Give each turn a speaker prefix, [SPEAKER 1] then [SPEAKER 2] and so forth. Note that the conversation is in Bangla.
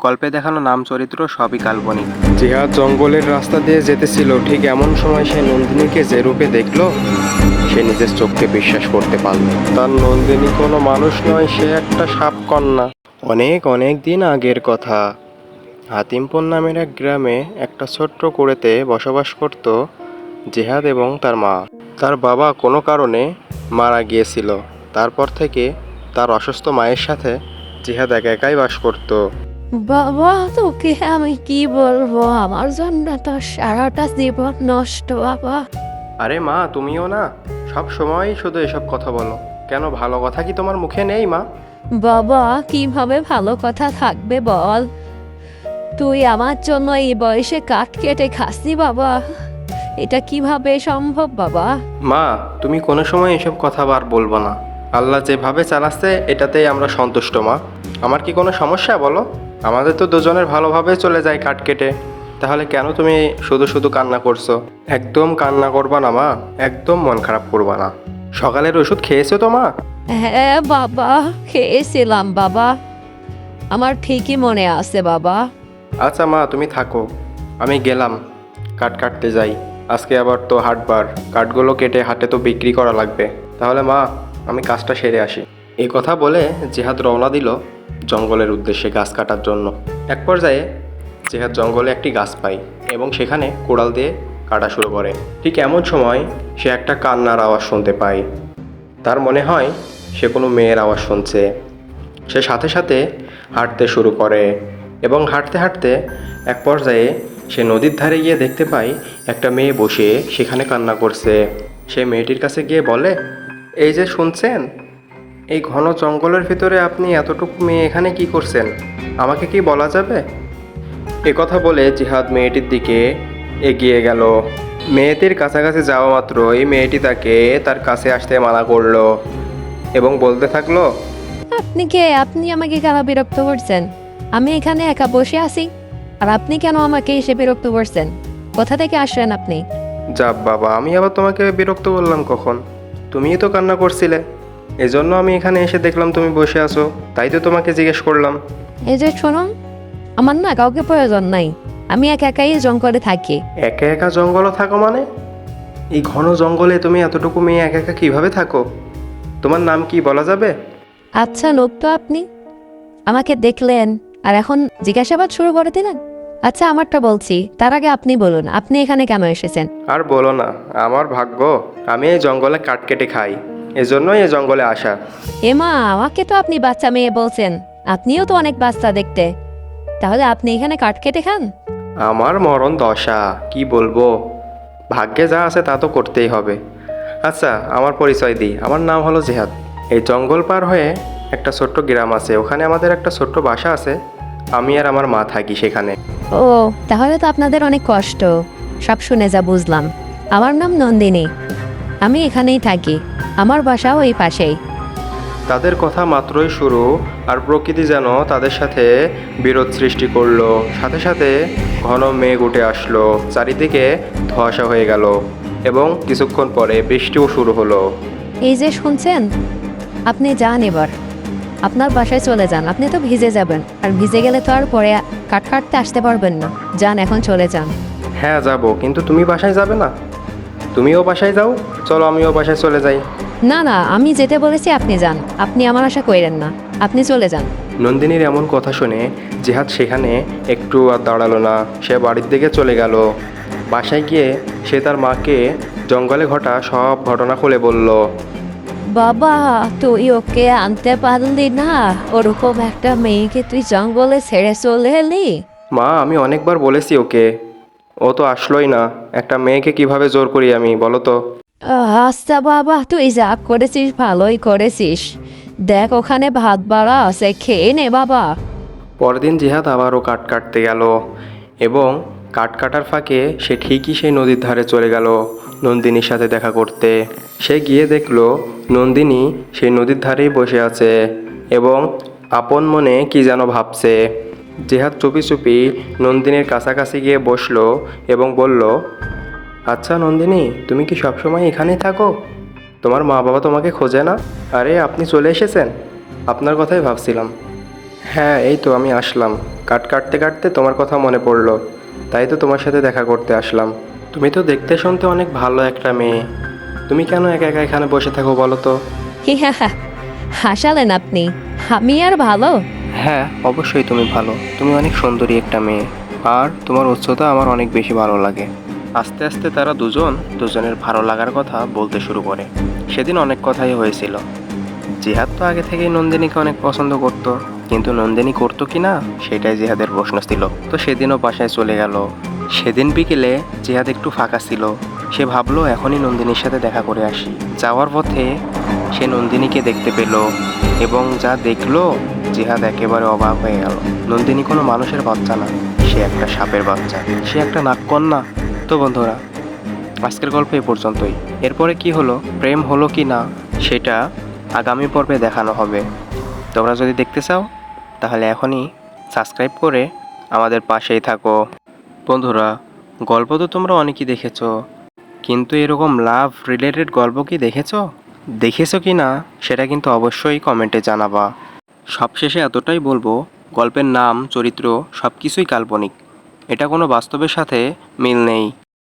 [SPEAKER 1] গল্পে দেখানো নাম চরিত্র সবই কাল্পনিক। জিহাদ জঙ্গলের রাস্তা দিয়ে যেতেছিল, ঠিক এমন সময় সে নন্দিনীকে যে রূপে দেখল সে নিজের চোখকে বিশ্বাস করতে পারল। তার নন্দিনী কোনো মানুষ নয়, সে একটা সাপকন্যা। অনেক অনেক দিন আগের কথা। হাতিমপুর নামের এক গ্রামে একটা ছোট্ট কুড়েতে বসবাস করত জিহাদ এবং তার মা। তার বাবা কোনো কারণে মারা গিয়েছিল। তারপর থেকে তার অসুস্থ মায়ের সাথে জিহাদ একা একাই বাস করত।
[SPEAKER 2] বাবা, তোকে আমি কি বলবো, আমার জন্য তো সারাটা জীবন নষ্ট বাবা।
[SPEAKER 1] আরে মা, তুমিও না সব সময় শুধু এসব কথা বলো কেন? ভালো কথা কি তোমার মুখে নেই মা?
[SPEAKER 2] বাবা, কিভাবে ভালো কথা থাকবে বল? তুই আমার জন্য এই বয়সে কাঠ কেটে খাসি বাবা, এটা কিভাবে সম্ভব বাবা?
[SPEAKER 1] মা, তুমি কোনো সময় এসব কথা আর বলবো না। আল্লাহ যেভাবে চালাচ্ছে এটাতেই আমরা সন্তুষ্ট মা। আমার কি কোনো সমস্যা বলো? আমাদের তো দুজনের ভালোভাবে চলে যায় কাঠ কেটে। তাহলে কেন তুমি শুধু শুধু কান্না করছো? একদম কান্না করবা না মা, একদম মন খারাপ করবা না। সকালের ওষুধ খেয়েছো তো মা?
[SPEAKER 2] হ্যাঁ বাবা, খেয়েছিলাম বাবা, আমার ঠিকই মনে আছে বাবা।
[SPEAKER 1] আচ্ছা মা, তুমি থাকো, আমি গেলাম, কাঠ কাটতে যাই। আজকে আবার তো হাটবার, কাঠগুলো কেটে হাটে তো বিক্রি করা লাগবে। তাহলে মা, আমি কাজটা সেরে আসি। এই কথা বলে জিহাদ রওনা দিল জঙ্গলের উদ্দেশ্যে গাছ কাটার জন্য। এক পর্যায়ে জিহাদ জঙ্গলে একটি গাছ পায় এবং সেখানে কোড়াল দিয়ে কাটা শুরু করে। ঠিক এমন সময় সে একটা কান্নার আওয়াজ শুনতে পায়। তার মনে হয় সে কোনো মেয়ের আওয়াজ শুনছে। সে সাথে সাথে হাঁটতে শুরু করে এবং হাঁটতে হাঁটতে এক পর্যায়ে সে নদীর ধারে গিয়ে দেখতে পায় একটা মেয়ে বসে সেখানে কান্না করছে। সে মেয়েটির কাছে গিয়ে বলে, এই যে শুনছেন, এই ঘন জঙ্গলের ভিতরে আপনি এতটুকু মেয়ে এখানে কি করছেন? আমাকে কি বলা যাবে? এ কথা বলে জিহাদ মেয়েটির দিকে এগিয়ে গেল। মেয়েটির কাছাকাছি যাওয়া মাত্র এই মেয়েটি তাকে তার কাছে আসতে মানা করলো এবং বলতে থাকলো,
[SPEAKER 2] আপনি কে? আপনি আমাকে কেন বিরক্ত করছেন? আমি এখানে একা বসে আছি, আর আপনি কেন আমাকে এসে বিরক্ত করছেন? কোথা থেকে আসলেন আপনি?
[SPEAKER 1] যা বাবা, আমি আবার তোমাকে বিরক্ত করলাম কখন? তুমিই তো কান্না করছিলে, এজন্য আমি এখানে এসে দেখলাম তুমি বসে আছো, তাই তো তোমাকে জিজ্ঞেস করলাম।
[SPEAKER 2] এই যে শুনুন, আমার না কাউকে প্রয়োজন নাই, আমি একা একাই জঙ্গলে থাকি।
[SPEAKER 1] একা একা জঙ্গলে থাকো মানে? এই ঘন জঙ্গলে তুমি এতটুকু মেয়ে একা একা কিভাবে থাকো? তোমার নাম কি বলা যাবে?
[SPEAKER 2] আচ্ছা লোক তো আপনি, আমাকে দেখলেন আর এখন জিজ্ঞাসাবাদ শুরু করে দিলেন। আচ্ছা আমারটা বলছি, তার আগে আপনি বলুন, আপনি এখানে কেন এসেছেন?
[SPEAKER 1] আর বলো না, আমার ভাগ্য, আমি এই জঙ্গলে কাঠ কেটে খাই, এজন্যই এই জঙ্গলে আসা।
[SPEAKER 2] এমা, আমাকে তো আপনি বাচ্চা মেয়ে বলছেন, আপনিও তো অনেক বাচ্চা দেখতে, তাহলে আপনি এখানে কাঠ কেটে খান?
[SPEAKER 1] আমার মরণ দশা, কি বলবো, ভাগ্যে যা আছে তা তো করতেই হবে। আচ্ছা, আমার পরিচয় দিই, আমার নাম হলো জিহাদ। এই জঙ্গল পার হয়ে একটা ছোট্ট গ্রাম আছে, ওখানে আমাদের একটা ছোট্ট বাসা আছে, আমি আর আমার মা থাকি সেখানে।
[SPEAKER 2] ও, তাহলে তো আপনাদের অনেক কষ্ট, সব শুনে যা বুঝলাম। আমার নাম নন্দিনী, আমি এখানেই থাকি, আমার বাসাও এই পাশেই।
[SPEAKER 1] তাদের কথা মাত্রই শুরু আর প্রকৃতি যেন তাদের সাথে বিরোধ সৃষ্টি করলো। সাথে সাথে ঘন মেঘ উঠে আসলো, চারিদিকে ধোঁয়াশা হয়ে গেল এবং কিছুক্ষণ পরে বৃষ্টিও শুরু হলো।
[SPEAKER 2] এই যে শুনছেন, আপনি যান এবার, আপনার বাসায় চলে যান, আপনি তো ভিজে যাবেন, আর ভিজে গেলে তো আর পরে কাঠ কাটতে আসতে পারবেন না। যান, এখন চলে যান।
[SPEAKER 1] হ্যাঁ যাব, কিন্তু তুমি বাসায় যাবে না? তুমিও বাসায় যাও, চলো আমিও বাসায় চলে যাই।
[SPEAKER 2] না না, আমি যেতে বলেছি আপনি যান, আপনি আমার আশা করেন না, আপনি চলে যান।
[SPEAKER 1] নন্দিনীর এমন কথা শুনে জিহাদ সেখানে একটু আর দাঁড়ালো না, সে বাড়ির দিকে চলে গেল। বাসায় গিয়ে সে তার মাকে জঙ্গলে ঘটা সব ঘটনা খুলে বলল।
[SPEAKER 2] বাবা, তুই ওকে আনতে পারলি না? ওরকম একটা মেয়েকে তুই জঙ্গলে ছেড়ে চলে এলি?
[SPEAKER 1] মা, আমি অনেকবার বলেছি ওকে, ও তো আসলোই না। একটা মেয়েকে কিভাবে জোর করি আমি, বলো তো?
[SPEAKER 2] আচ্ছা বাবা, তুই যা করেছিস ভালোই করেছিস, দেখ ওখানে ভাত বাড়া আছে, খেয়ে নে বাবা।
[SPEAKER 1] পরদিন জিহাদ আবারও কাঠ কাটতে গেল এবং কাঠ কাটার ফাঁকে সে ঠিকই সেই নদীর ধারে চলে গেল নন্দিনীর সাথে দেখা করতে। সে গিয়ে দেখলো নন্দিনী সেই নদীর ধারেই বসে আছে এবং আপন মনে কি যেন ভাবছে। জিহাদ চুপি চুপি নন্দিনীর কাছাকাছি গিয়ে বসলো এবং বলল, আচ্ছা নন্দিনী, তুমি কি সবসময় এখানেই থাকো? তোমার মা বাবা তোমাকে খোঁজে না? আরে আপনি চলে এসেছেন, আপনার কথাই ভাবছিলাম। হ্যাঁ, এই তো আমি আসলাম। কাটতে কাটতে তোমার কথা মনে পড়লো, তাই তো তোমার সাথে দেখা করতে আসলাম। তুমি তো দেখতে শুনতে অনেক ভালো একটা মেয়ে, তুমি কেন একা একা এখানে বসে থাকো বলো তো?
[SPEAKER 2] হাসালেন আপনি। আমি আর ভালো।
[SPEAKER 1] হ্যাঁ, অবশ্যই তুমি ভালো। তুমি অনেক সুন্দরী একটা মেয়ে, আর তোমার উচ্চতা আমার অনেক বেশি ভালো লাগে। আস্তে আস্তে তারা দুজনের ভালো লাগার কথা বলতে শুরু করে। সেদিন অনেক কথাই হয়েছিল। জিহাদ তো আগে থেকেই নন্দিনীকে অনেক পছন্দ করত, কিন্তু নন্দিনী করতো কি না সেটাই জিহাদের প্রশ্ন ছিল। তো সেদিনও বাসায় চলে গেল। সেদিন বিকেলে জিহাদ একটু ফাঁকা ছিল। সে ভাবলো এখনই নন্দিনীর সাথে দেখা করে আসি। যাওয়ার পথে সে নন্দিনীকে দেখতে পেল, এবং যা দেখলো জিহাদ একেবারে অবাক হয়ে গেল। নন্দিনী কোনো মানুষের বাচ্চা না, সে একটা সাপের বাচ্চা, সে একটা নাগকন্যা। তো বন্ধুরা, আজকের গল্প এ পর্যন্তই। এরপরে কি হলো, প্রেম হলো কি না, সেটা আগামী পর্বে দেখানো হবে। তোমরা যদি দেখতে চাও তাহলে এখনই সাবস্ক্রাইব করে আমাদের পাশেই থাকো। বন্ধুরা, গল্প তো তোমরা অনেকেই দেখেছো, কিন্তু এরকম লাভ রিলেটেড গল্প কি দেখেছো কি না সেটা কিন্তু অবশ্যই কমেন্টে জানাবা। সবশেষে এতটাই বলবো, গল্পের নাম, চরিত্র সব কিছুই কাল্পনিক, এটা কোনো বাস্তবের সাথে মিল নেই।